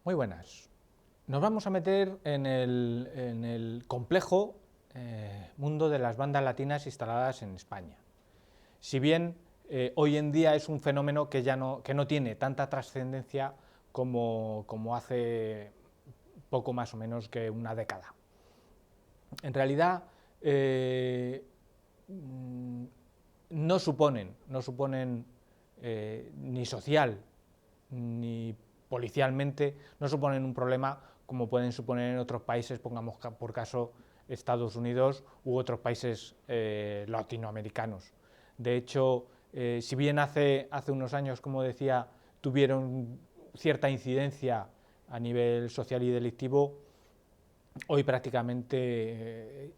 Muy buenas. Nos vamos a meter en el complejo mundo de las bandas latinas instaladas en España. Si bien hoy en día es un fenómeno que no tiene tanta trascendencia como hace poco más o menos que una década. En realidad no suponen ni social ni policialmente, no suponen un problema como pueden suponer en otros países, pongamos por caso Estados Unidos u otros países latinoamericanos. De hecho, si bien hace unos años, como decía, tuvieron cierta incidencia a nivel social y delictivo, hoy prácticamente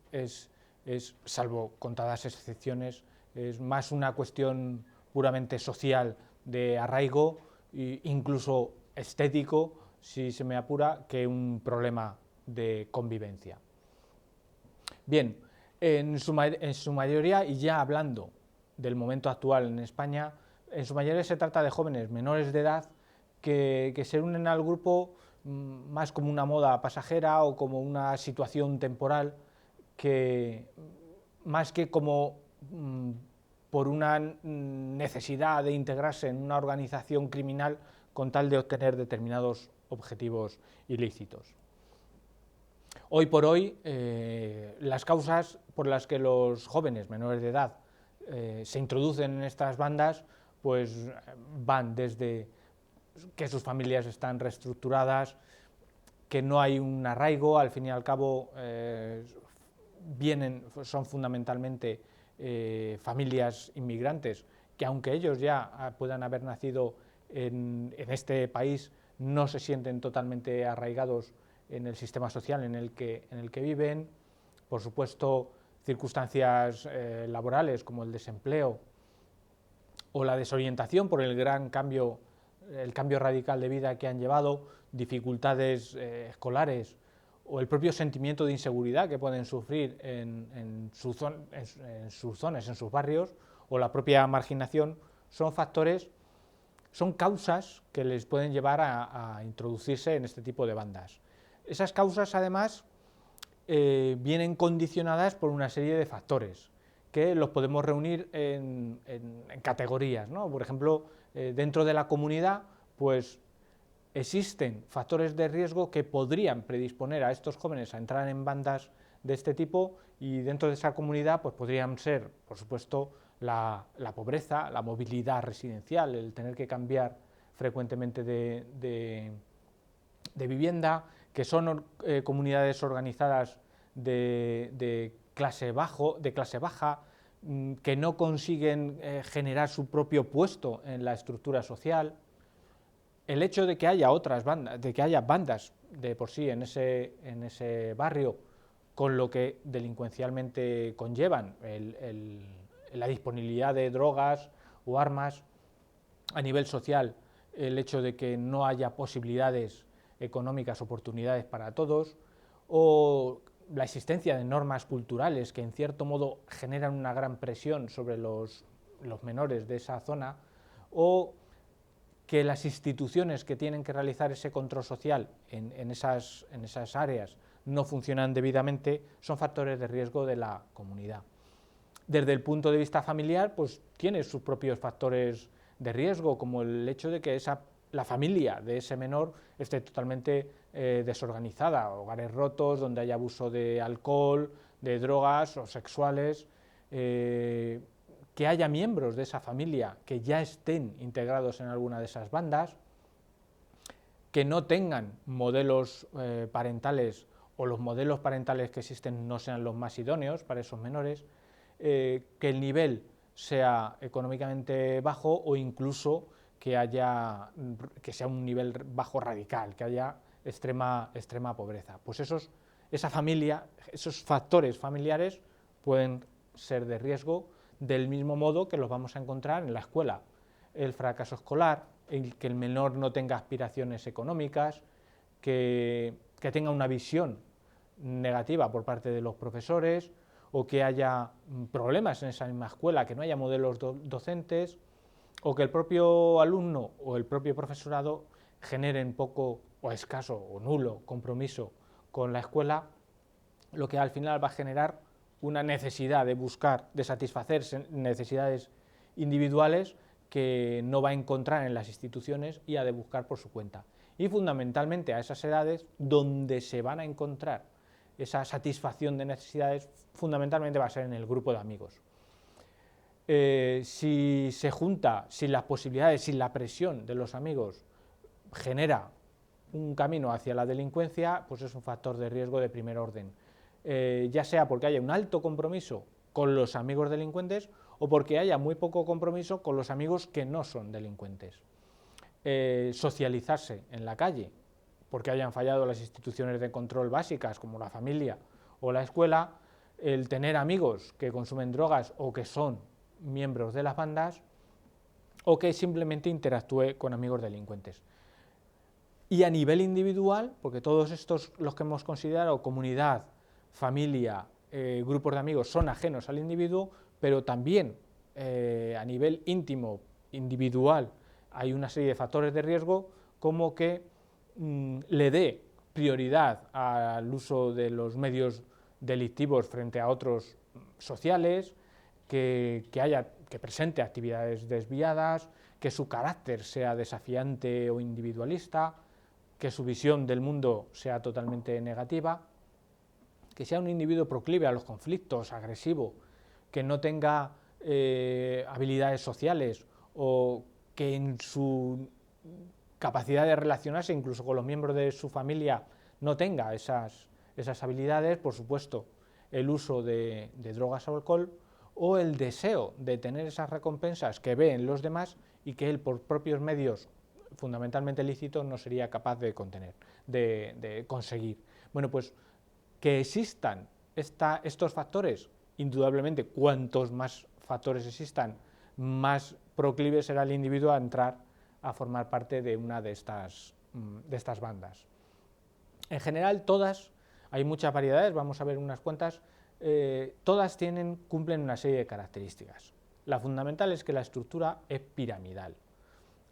salvo contadas excepciones, es más una cuestión puramente social de arraigo e incluso estético, si se me apura, que un problema de convivencia. Bien, en su mayoría, y ya hablando del momento actual en España, en su mayoría se trata de jóvenes menores de edad que se unen al grupo más como una moda pasajera o como una situación temporal, que más que como por una necesidad de integrarse en una organización criminal con tal de obtener determinados objetivos ilícitos. Hoy por hoy, las causas por las que los jóvenes menores de edad se introducen en estas bandas pues van desde que sus familias están reestructuradas, que no hay un arraigo, al fin y al cabo son fundamentalmente familias inmigrantes que, aunque ellos ya puedan haber nacido en este país, no se sienten totalmente arraigados en el sistema social en el que viven. Por supuesto, circunstancias laborales como el desempleo o la desorientación por el cambio radical de vida que han llevado, dificultades escolares o el propio sentimiento de inseguridad que pueden sufrir en sus zonas, en sus barrios, o la propia marginación, son causas que les pueden llevar a introducirse en este tipo de bandas. Esas causas, además, vienen condicionadas por una serie de factores que los podemos reunir en categorías, ¿no? Por ejemplo, dentro de la comunidad, pues existen factores de riesgo que podrían predisponer a estos jóvenes a entrar en bandas de este tipo, y dentro de esa comunidad pues podrían ser, por supuesto, la pobreza, la movilidad residencial, el tener que cambiar frecuentemente de vivienda, que son comunidades organizadas de clase baja, que no consiguen generar su propio puesto en la estructura social. El hecho de que haya otras bandas, de que haya bandas de por sí en ese barrio, con lo que delincuencialmente conllevan la disponibilidad de drogas o armas a nivel social, el hecho de que no haya posibilidades económicas, oportunidades para todos, o la existencia de normas culturales que en cierto modo generan una gran presión sobre los menores de esa zona, o que las instituciones que tienen que realizar ese control social en esas áreas no funcionan debidamente, son factores de riesgo de la comunidad. Desde el punto de vista familiar, pues tiene sus propios factores de riesgo, como el hecho de que la familia de ese menor esté totalmente desorganizada, hogares rotos, donde haya abuso de alcohol, de drogas o sexuales, que haya miembros de esa familia que ya estén integrados en alguna de esas bandas, que no tengan modelos parentales, o los modelos parentales que existen no sean los más idóneos para esos menores, que el nivel sea económicamente bajo, o incluso que sea un nivel bajo radical, que haya extrema pobreza. Pues esa familia, esos factores familiares pueden ser de riesgo, del mismo modo que los vamos a encontrar en la escuela. El fracaso escolar, que el menor no tenga aspiraciones económicas, que tenga una visión negativa por parte de los profesores, o que haya problemas en esa misma escuela, que no haya modelos docentes, o que el propio alumno o el propio profesorado generen poco o escaso o nulo compromiso con la escuela, lo que al final va a generar una necesidad de buscar, de satisfacer necesidades individuales que no va a encontrar en las instituciones y ha de buscar por su cuenta. Y fundamentalmente a esas edades donde se van a encontrar esa satisfacción de necesidades, fundamentalmente va a ser en el grupo de amigos. Si se junta, si las posibilidades, si la presión de los amigos genera un camino hacia la delincuencia, pues es un factor de riesgo de primer orden, ya sea porque haya un alto compromiso con los amigos delincuentes o porque haya muy poco compromiso con los amigos que no son delincuentes. Socializarse en la calle, porque hayan fallado las instituciones de control básicas como la familia o la escuela, el tener amigos que consumen drogas o que son miembros de las bandas, o que simplemente interactúe con amigos delincuentes. Y a nivel individual, porque todos estos, los que hemos considerado, comunidad, familia, grupos de amigos, son ajenos al individuo, pero también a nivel íntimo, individual, hay una serie de factores de riesgo, como que le dé prioridad al uso de los medios delictivos frente a otros sociales, que presente actividades desviadas, que su carácter sea desafiante o individualista, que su visión del mundo sea totalmente negativa, que sea un individuo proclive a los conflictos, agresivo, que no tenga habilidades sociales o que en su capacidad de relacionarse incluso con los miembros de su familia no tenga esas habilidades, por supuesto, el uso de drogas o alcohol, o el deseo de tener esas recompensas que ve en los demás y que él por propios medios fundamentalmente lícitos no sería capaz de conseguir. Bueno, pues que existan estos factores, indudablemente cuantos más factores existan, más proclive será el individuo a entrar a formar parte de una de estas bandas. En general todas, hay muchas variedades, vamos a ver unas cuantas, todas cumplen una serie de características. La fundamental es que la estructura es piramidal.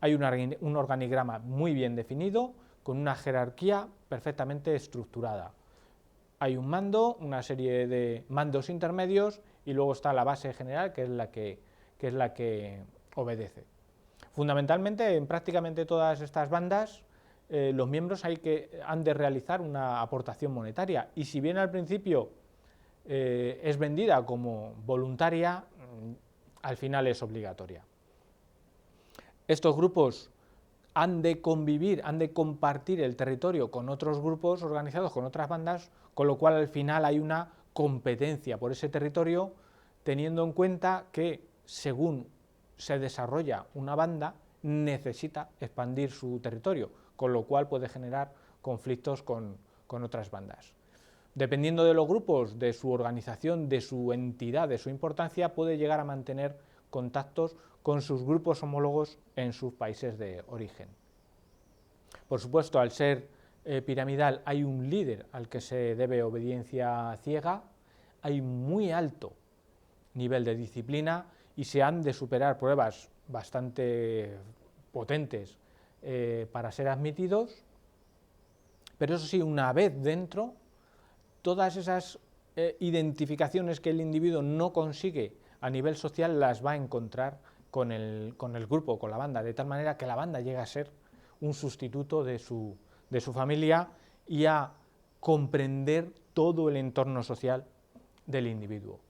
Hay un organigrama muy bien definido, con una jerarquía perfectamente estructurada. Hay un mando, una serie de mandos intermedios y luego está la base general, que es la que obedece. Fundamentalmente, en prácticamente todas estas bandas, los miembros han de realizar una aportación monetaria, y si bien al principio es vendida como voluntaria, al final es obligatoria. Estos grupos han de convivir, han de compartir el territorio con otros grupos organizados, con otras bandas, con lo cual al final hay una competencia por ese territorio, teniendo en cuenta que según se desarrolla una banda, necesita expandir su territorio, con lo cual puede generar conflictos con otras bandas. Dependiendo de los grupos, de su organización, de su entidad, de su importancia, puede llegar a mantener contactos con sus grupos homólogos en sus países de origen. Por supuesto, al ser piramidal hay un líder al que se debe obediencia ciega, hay muy alto nivel de disciplina y se han de superar pruebas bastante potentes para ser admitidos, pero eso sí, una vez dentro, todas esas identificaciones que el individuo no consigue a nivel social las va a encontrar con el grupo, con la banda, de tal manera que la banda llega a ser un sustituto de su familia y a comprender todo el entorno social del individuo.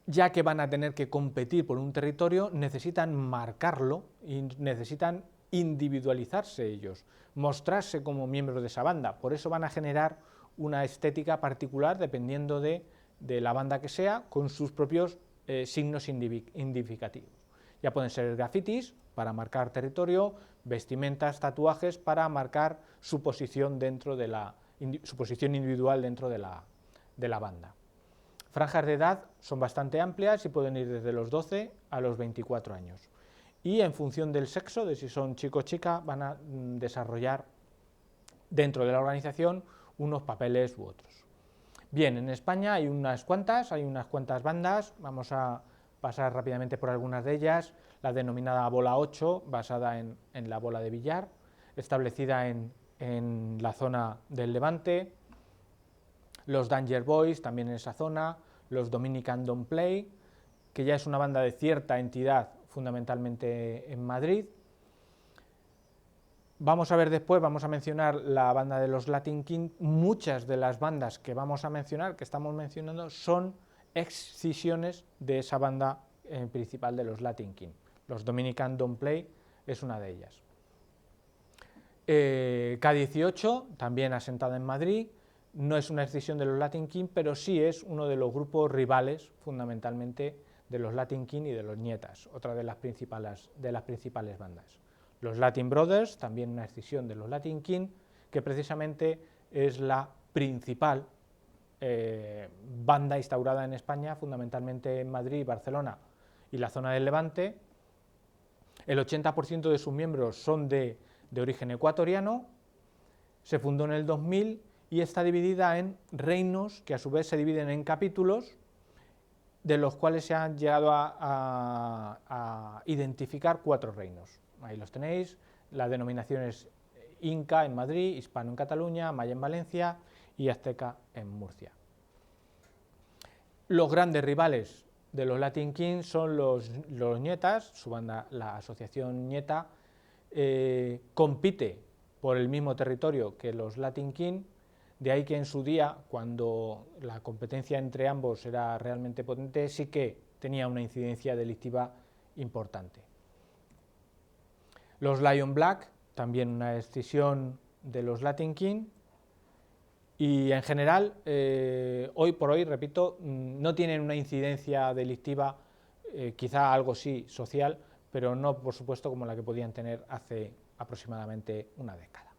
Ya que van a tener que competir por un territorio, necesitan marcarlo y necesitan individualizarse ellos, mostrarse como miembros de esa banda. Por eso van a generar una estética particular dependiendo de la banda que sea, con sus propios signos identificativos. Ya pueden ser grafitis para marcar territorio, vestimentas, tatuajes para marcar su posición su posición individual dentro de la banda. Franjas de edad son bastante amplias y pueden ir desde los 12 a los 24 años. Y en función del sexo, de si son chico o chica, van a desarrollar dentro de la organización unos papeles u otros. Bien, en España hay unas cuantas bandas, vamos a pasar rápidamente por algunas de ellas. La denominada bola 8, basada en la bola de billar, establecida en la zona del Levante. Los Danger Boys, también en esa zona. Los Dominican Don't Play, que ya es una banda de cierta entidad, fundamentalmente en Madrid. Vamos a ver después, vamos a mencionar la banda de los Latin King. Muchas de las bandas que vamos a mencionar, que estamos mencionando, son excisiones de esa banda principal de los Latin King. Los Dominican Don't Play es una de ellas. K18, también asentada en Madrid, no es una excisión de los Latin King, pero sí es uno de los grupos rivales, fundamentalmente, de los Latin King y de los Nietas, otra de las principales bandas. Los Latin Brothers, también una excisión de los Latin King, que precisamente es la principal banda instaurada en España, fundamentalmente en Madrid, Barcelona y la zona del Levante. El 80% de sus miembros son de origen ecuatoriano, se fundó en el 2000 y está dividida en reinos, que a su vez se dividen en capítulos, de los cuales se han llegado a identificar 4 reinos. Ahí los tenéis, la denominación es Inca en Madrid, Hispano en Cataluña, Maya en Valencia y Azteca en Murcia. Los grandes rivales de los Latin King son los Nietas, su banda, la asociación Nieta, compite por el mismo territorio que los Latin King, de ahí que en su día, cuando la competencia entre ambos era realmente potente, sí que tenía una incidencia delictiva importante. Los Lion Black, también una escisión de los Latin King, y en general, hoy por hoy, repito, no tienen una incidencia delictiva, quizá algo sí social, pero no, por supuesto, como la que podían tener hace aproximadamente una década.